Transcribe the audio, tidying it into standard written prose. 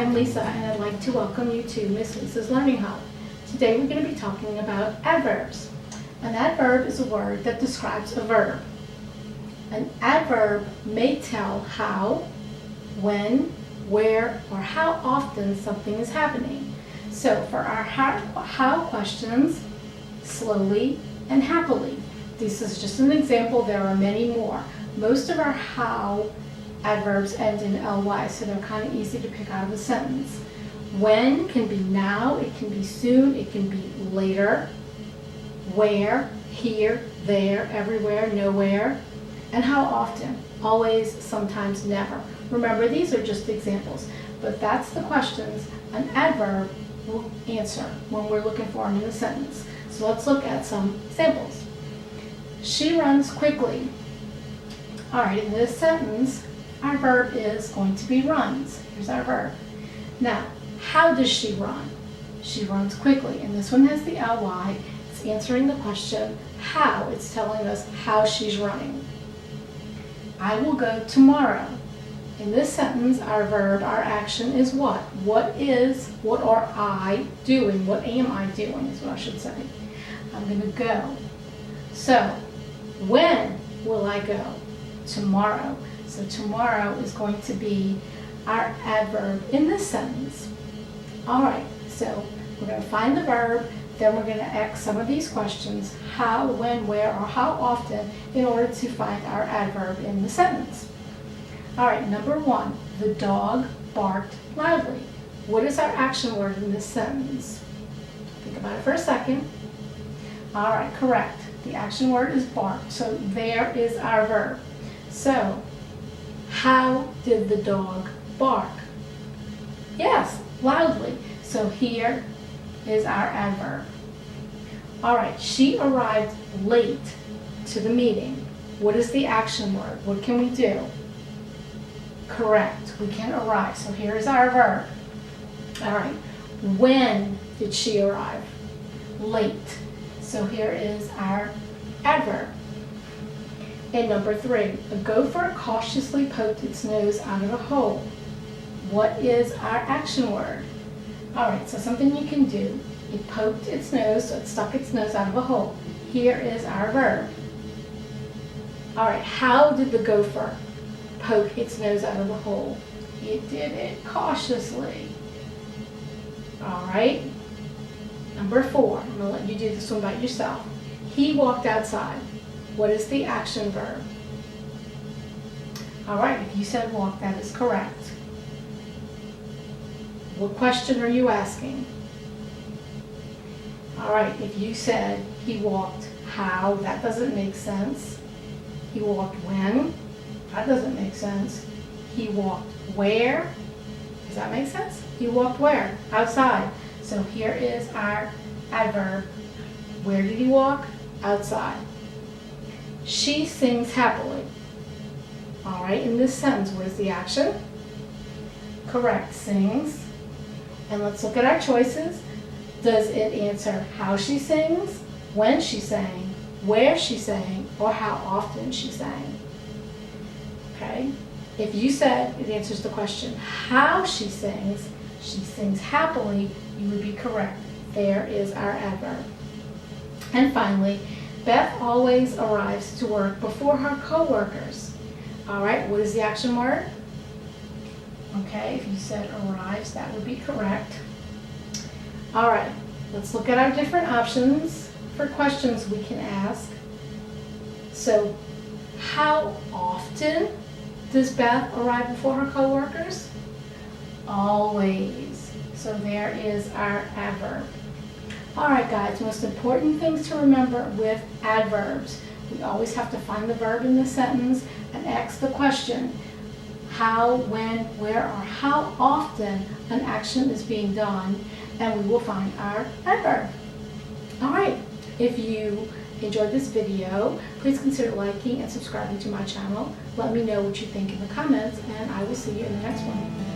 I'm Lisa and I'd like to welcome you to Miss Lisa's Learning Hub. Today we're going to be talking about adverbs. An adverb is a word that describes a verb. An adverb may tell how, when, where, or how often something is happening. So for our how questions, slowly and happily. This is just an example, there are many more. Most of our how adverbs end in ly, so they're kind of easy to pick out of a sentence. When can be now, it can be soon, it can be later. Where, here, there, everywhere, nowhere. And how often? Always, sometimes, never. Remember, these are just examples, but that's the questions an adverb will answer when we're looking for them in a sentence. So let's look at some examples. She runs quickly. All right, in this sentence, our verb is going to be runs. Here's our verb. Now, how does she run? She runs quickly, and this one has the ly. It's answering the question, how. It's telling us how she's running. I will go tomorrow. In this sentence, our verb, our action is what? What are I doing? What am I doing is what I should say. I'm going to go. So, when will I go? Tomorrow. So tomorrow is going to be our adverb in this sentence. All right, so we're going to find the verb, then we're going to ask some of these questions, how, when, where, or how often, in order to find our adverb in the sentence. All right, number one, the dog barked loudly. What is our action word in this sentence? Think about it for a second. All right, correct. The action word is barked, so there is our verb. So, how did the dog bark? Yes, loudly. So here is our adverb. All right, she arrived late to the meeting. What is the action word? What can we do? Correct, we can arrive. So here is our verb. All right, when did she arrive? Late. So here is our adverb. And number three, a gopher cautiously poked its nose out of a hole. What is our action word? All right, so something you can do. It poked its nose, so it stuck its nose out of a hole. Here is our verb. All right, how did the gopher poke its nose out of the hole? It did it cautiously. All right, number four, I'm gonna let you do this one by yourself. He walked outside. What is the action verb? All right, if you said walk, that is correct. What question are you asking? All right, if you said he walked how, that doesn't make sense. He walked when, that doesn't make sense. He walked where, does that make sense? He walked where? Outside. So here is our adverb. Where did he walk? Outside. She sings happily. All right, in this sentence, what is the action? Correct, sings. And let's look at our choices. Does it answer how she sings, when she sang, where she sang, or how often she sang? Okay, if you said it answers the question how she sings happily, you would be correct. There is our adverb. And finally, Beth always arrives to work before her coworkers. All right, what is the action word? Okay, if you said arrives, that would be correct. All right, let's look at our different options for questions we can ask. So, how often does Beth arrive before her coworkers? Always. So there is our adverb. All right, guys, most important things to remember with adverbs. We always have to find the verb in the sentence and ask the question, how, when, where, or how often an action is being done, and we will find our adverb. All right, if you enjoyed this video, please consider liking and subscribing to my channel. Let me know what you think in the comments, and I will see you in the next one.